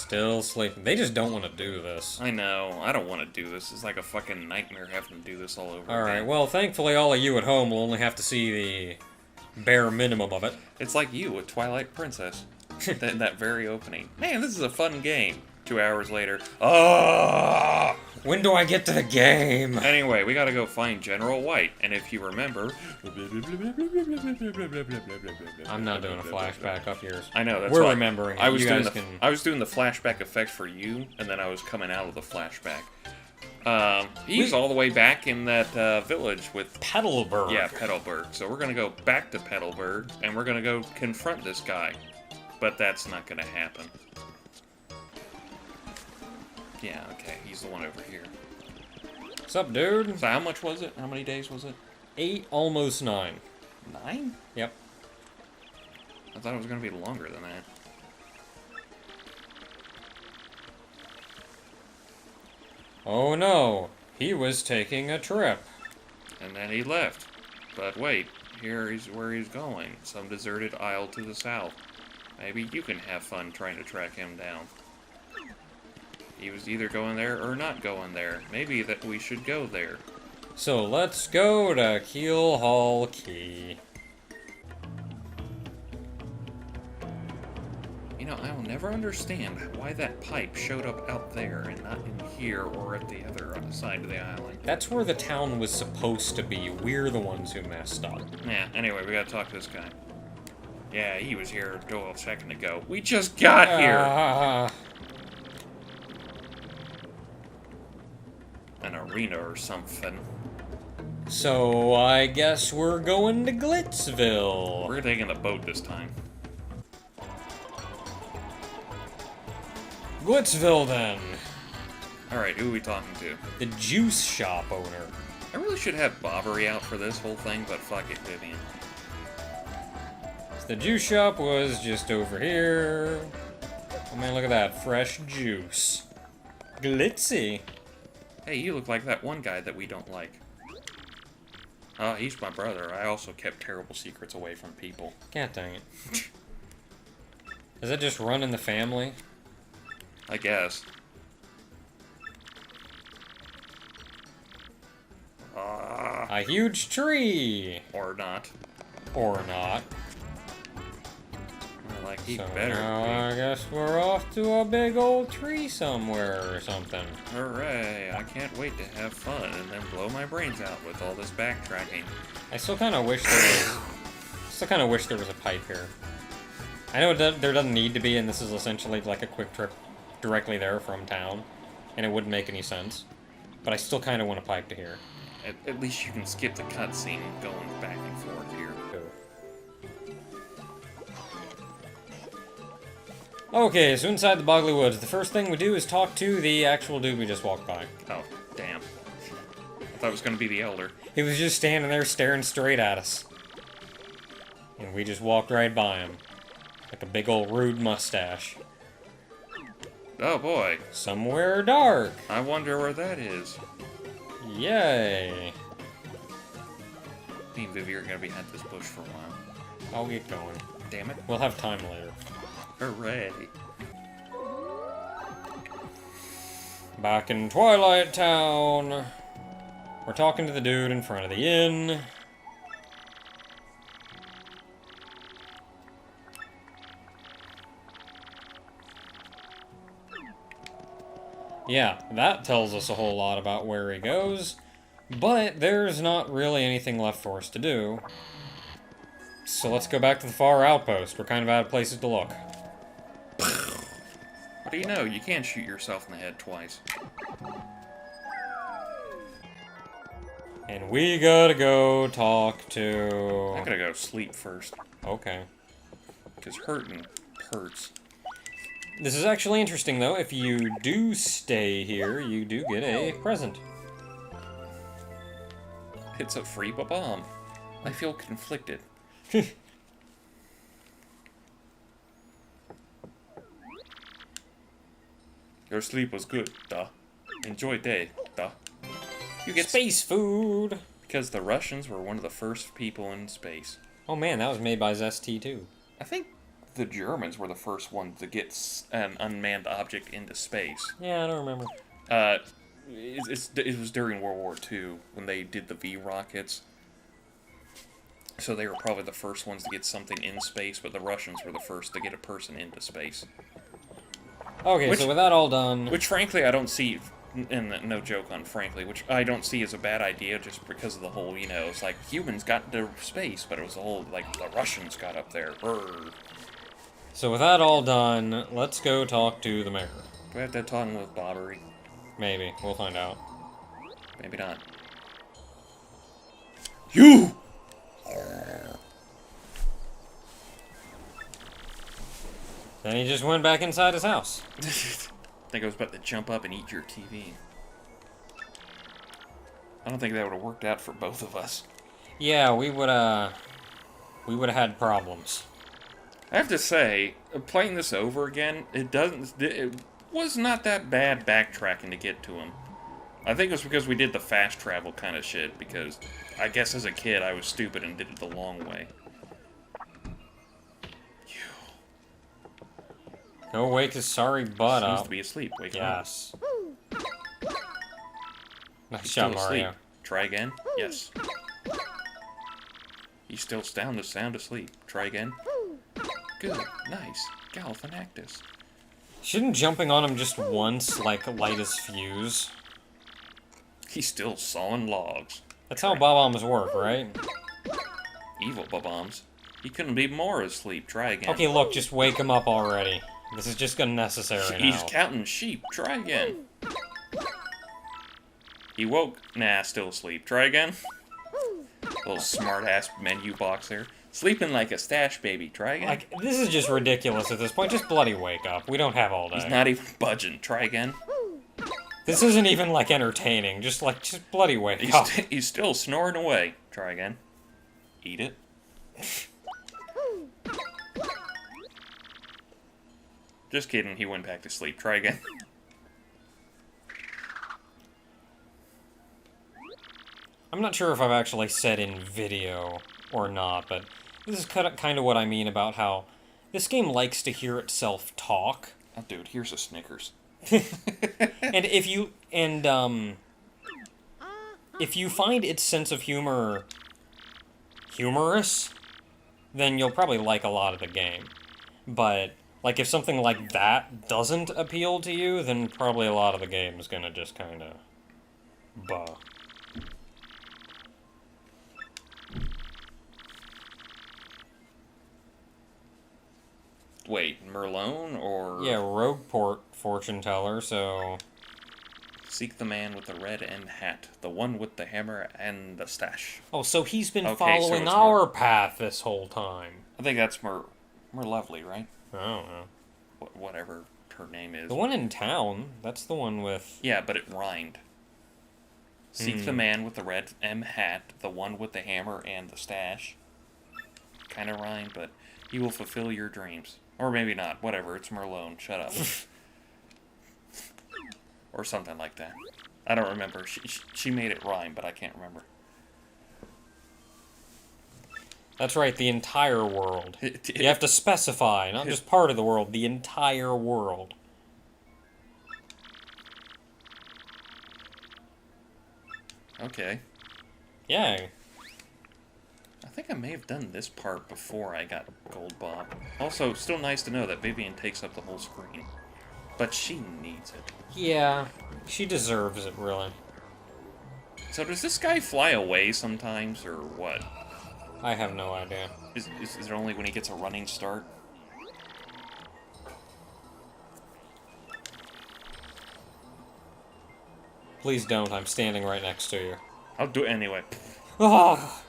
Still sleeping. They just don't want to do this. I know. I don't want to do this. It's like a fucking nightmare having to do this all over Alright, again. well, thankfully all of you at home will only have to see the bare minimum of it. It's like you with Twilight Princess. that very opening. Man, this is a fun game. 2 hours later. Oh! When do I get to the game? Anyway, we gotta go find General White, and if you remember... I'm not doing a flashback up yours. I know, that's We're why remembering. I was you doing guys the, can... I was doing the flashback effect for you, and then I was coming out of the flashback. He's all the way back in that village with... Petalburg. Yeah, Petalburg. So we're gonna go back to Petalburg, and we're gonna go confront this guy. But that's not gonna happen. Yeah, okay, he's the one over here. What's up, dude? So how much was it? How many days was it? 8, almost 9. 9? Yep. I thought it was gonna be longer than that. Oh no, he was taking a trip. And then he left. But wait, here is where he's going. Some deserted isle to the south. Maybe you can have fun trying to track him down. He was either going there or not going there. Maybe that we should go there. So let's go to Keel Hall Key. You know, I will never understand why that pipe showed up out there and not in here or at the other side of the island. That's where the town was supposed to be. We're the ones who messed up. Yeah, anyway, we gotta talk to this guy. Yeah, he was here a second ago. We just got here! An arena or something. So I guess we're going to Glitzville. We're taking a boat this time. Glitzville then. Alright, who are we talking to? The juice shop owner. I really should have Bobbery out for this whole thing, but fuck it, Vivian. The juice shop was just over here. Oh man, look at that. Fresh juice. Glitzy. Hey, you look like that one guy that we don't like. He's my brother. I also kept terrible secrets away from people. God dang it. Is that just run in the family? I guess. A huge tree! Or not. Or not. Like, he So better now be. I guess we're off to a big old tree somewhere or something. Hooray, I can't wait to have fun and then blow my brains out with all this backtracking. I still kind of wish there was a pipe here. I know there doesn't need to be, and this is essentially like a quick trip directly there from town, and it wouldn't make any sense. But I still kind of want a pipe to here. At least you can skip the cutscene going back and forth here. Okay, so inside the Boggly Woods, the first thing we do is talk to the actual dude we just walked by. Oh, damn. I thought it was going to be the Elder. He was just standing there staring straight at us. And we just walked right by him. Like a big old rude mustache. Oh boy. Somewhere dark. I wonder where that is. Yay. Me and Vivi are going to be at this bush for a while. I'll get going. Damn it. We'll have time later. Hooray. Back in Twilight Town. We're talking to the dude in front of the inn. Yeah, that tells us a whole lot about where he goes, but there's not really anything left for us to do. So let's go back to the far outpost. We're kind of out of places to look. What do you know? You can't shoot yourself in the head twice. And we gotta go talk to... I gotta go sleep first. Okay. Because hurting hurts. This is actually interesting, though. If you do stay here, you do get a present. It's a free bomb. I feel conflicted. Your sleep was good, duh. Enjoy day, duh. You get Space food! because the Russians were one of the first people in space. Oh man, that was made by Zesty too. I think the Germans were the first ones to get an unmanned object into space. Yeah, I don't remember. It was during World War II when they did the V rockets. So they were probably the first ones to get something in space, but the Russians were the first to get a person into space. Okay, so with that all done... Which, frankly, I don't see, and no joke on frankly, which I don't see as a bad idea just because of the whole, you know, it's like humans got into space, but it was the whole, like, the Russians got up there. Brr. So with that all done, let's go talk to the mayor. Do I have that talking with Bobbery? Maybe. We'll find out. Maybe not. You! Then he just went back inside his house. I think I was about to jump up and eat your TV. I don't think that would have worked out for both of us. Yeah, we would have had problems. I have to say, playing this over again, it was not that bad backtracking to get to him. I think it was because we did the fast travel kind of shit, because I guess as a kid I was stupid and did it the long way. Go wake his sorry butt up. Seems to be asleep. Wake him Yes. Nice He's shot, still Mario. asleep. Try again. Yes. He's still sound asleep. Try again. Good. Nice. Galvanactus. Shouldn't jumping on him just once, like, light his fuse? He's still sawing logs. That's how bob-ombs work, right? Evil bombs. He couldn't be more asleep. Try again. Okay, look, just wake him up already. This is just unnecessary He's now. counting sheep. Try again. He woke. Nah, still asleep. Try again. Little smart-ass menu box there. Sleeping like a stash baby. Try again. Like, this is just ridiculous at this point. Just bloody wake up. We don't have all day. He's not even budging. Try again. This isn't even, like, entertaining. Just bloody wake up. He's still snoring away. Try again. Eat it. Just kidding. He went back to sleep. Try again. I'm not sure if I've actually said in video or not, but this is kind of what I mean about how this game likes to hear itself talk. Oh, dude, here's a Snickers. And if you find its sense of humor humorous, then you'll probably like a lot of the game. But like if something like that doesn't appeal to you, then probably a lot of the game is gonna just kind of buh. Wait, Merlone or... Yeah, Rogueport fortune teller, so... Seek the man with the red end hat. The one with the hammer and the stash. Oh, so he's been Okay, so following it's our path this whole time. I think that's Lovely, right? I don't know. Whatever her name is. The one in town, that's the one with... Yeah, but it rhymed. Seek the man with the red M hat, the one with the hammer and the stash. Kind of rhymed, but he will fulfill your dreams. Or maybe not. Whatever. It's Merlone. Shut up. Or something like that. I don't remember. She made it rhyme, but I can't remember. That's right, the entire world. You have to specify, not just part of the world, the entire world. Okay. Yeah. I think I may have done this part before I got Gold Bob. Also, still nice to know that Vivian takes up the whole screen. But she needs it. Yeah, she deserves it, really. So does this guy fly away sometimes, or what? I have no idea. Is it only when he gets a running start? Please don't, I'm standing right next to you. I'll do it anyway. Oh!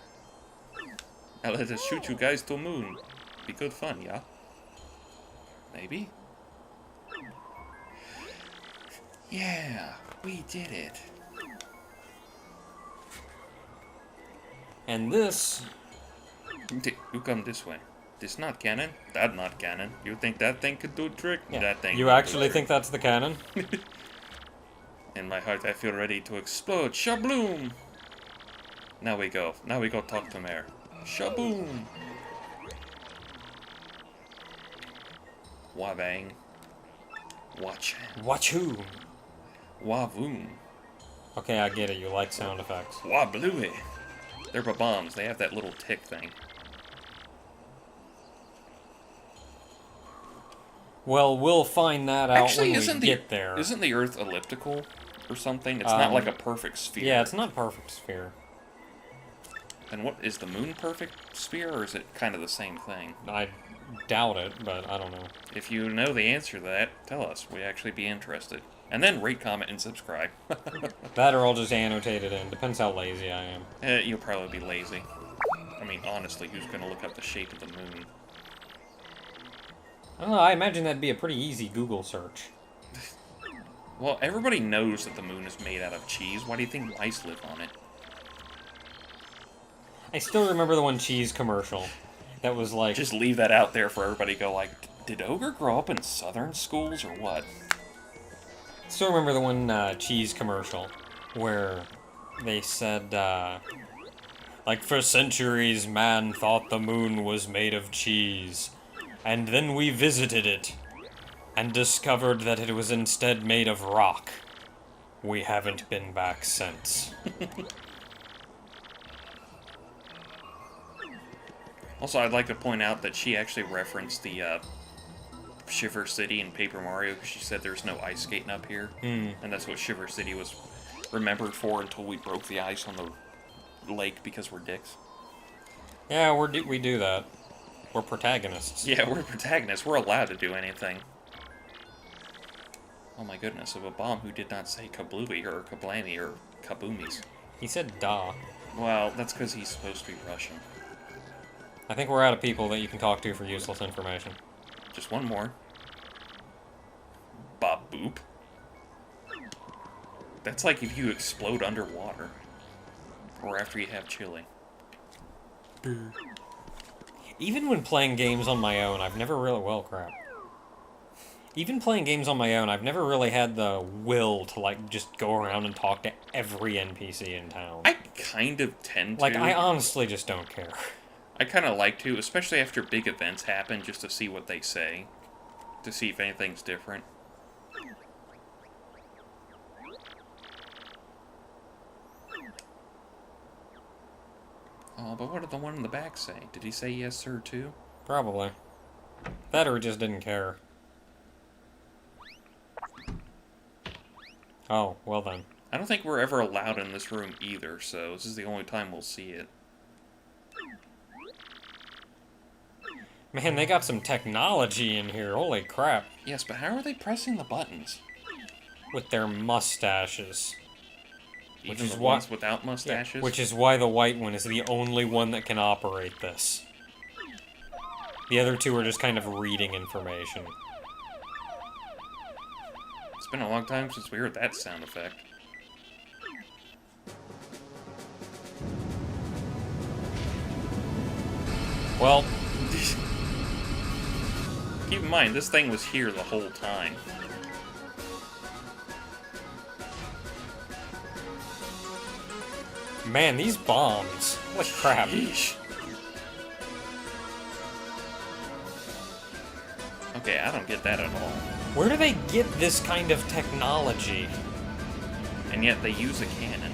I'll let us shoot you guys to the moon. Be good fun, yeah? Maybe? Yeah, we did it. And this... You come this way. This not cannon. That not cannon. You think that thing could do a trick? Yeah. That thing. You actually think that's the cannon? In my heart, I feel ready to explode. Shabloom! Now we go. Now we go talk to Mayor. Shaboom! Wavang. Watch. Watch who? Wavoom. Okay, I get it. You like sound effects. Wablooey. They're bombs. They have that little tick thing. Well, we'll find that out Actually, when we get there. Isn't the Earth elliptical or something? It's not like a perfect sphere. Yeah, it's not a perfect sphere. And what is the moon perfect sphere, or is it kind of the same thing? I doubt it, but I don't know. If you know the answer to that, tell us. We'd actually be interested. And then rate, comment, and subscribe. That or I'll just annotate it in. Depends how lazy I am. You'll probably be lazy. I mean, honestly, who's going to look up the shape of the moon? I don't know, I imagine that'd be a pretty easy Google search. Well, everybody knows that the moon is made out of cheese. Why do you think mice live on it? I still remember the one cheese commercial that was like... Just leave that out there for everybody to go like, did Ogre grow up in southern schools or what? I still remember the one cheese commercial where they said, like, for centuries man thought the moon was made of cheese, and then we visited it and discovered that it was instead made of rock. We haven't been back since. Also, I'd like to point out that she actually referenced the Shiver City in Paper Mario because she said there's no ice skating up here. And that's what Shiver City was remembered for until we broke the ice on the lake because we're dicks. Yeah, we do that. We're protagonists. Yeah, we're protagonists. We're allowed to do anything. Oh my goodness, of a bomb who did not say kablooey or kablammy or kaboomies. He said da. Well, that's because he's supposed to be Russian. I think we're out of people that you can talk to for useless information. Just one more. Bob Boop. That's like if you explode underwater. Or after you have chili. Even when playing games on my own, I've never really... Well, crap. Even playing games on my own, I've never really had the will to, like, just go around and talk to every NPC in town. I kind of tend to. Like, I honestly just don't care. I kind of like to, especially after big events happen, just to see what they say. To see if anything's different. Oh, but what did the one in the back say? Did he say yes, sir, too? Probably. That or he just didn't care. Oh, well then. I don't think we're ever allowed in this room either, so this is the only time we'll see it. Man, they got some technology in here. Holy crap. Yes, but how are they pressing the buttons? With their mustaches. Even is the why- ones without mustaches? Yeah, which is why the white one is the only one that can operate this. The other two are just kind of reading information. It's been a long time since we heard that sound effect. Well, Keep in mind, this thing was here the whole time. man, these bombs. Holy crap. Yeesh. Okay, I don't get that at all. Where do they get this kind of technology? And yet they use a cannon.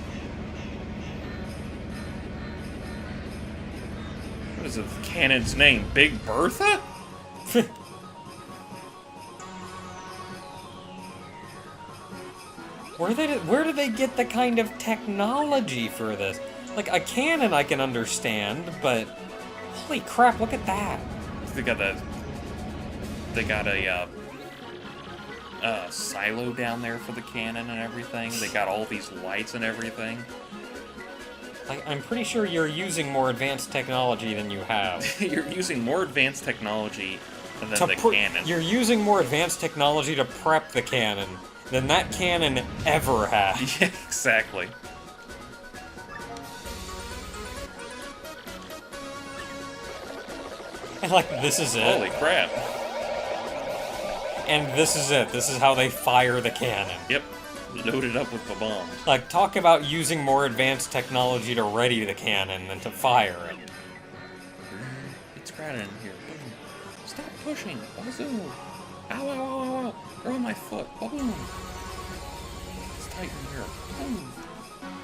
What is the cannon's name? Big Bertha? Where do they get the kind of technology for this? Like, a cannon I can understand, but... Holy crap, look at that. They got a silo down there for the cannon and everything. They got all these lights and everything. Like, I'm pretty sure you're using more advanced technology than you have. You're using more advanced technology than the cannon. You're using more advanced technology to prep the cannon than that cannon ever had. Yeah, exactly. And, like, this is it. Holy crap. And this is it. This is how they fire the cannon. Yep. Loaded up with the bombs. Like, talk about using more advanced technology to ready the cannon than to fire it. It's crowded in here. Stop pushing. Bazoo. Ow, ow, ow, ow, ow. They're on my foot. Boom. It's tight in here. Boom.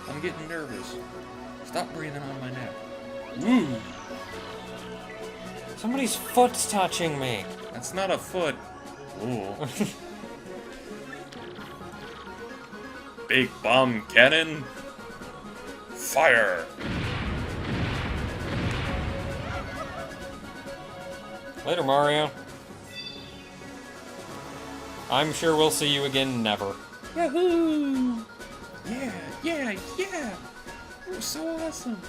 I'm getting nervous. Stop breathing on my neck. Woo. Somebody's foot's touching me. That's not a foot. Ooh. Big bomb cannon. Fire. Later, Mario. I'm sure we'll see you again never. Yahoo! Yeah, yeah, yeah! It was so awesome.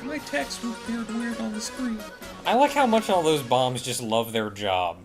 My text appeared weird on the screen. I like how much all those bombs just love their job.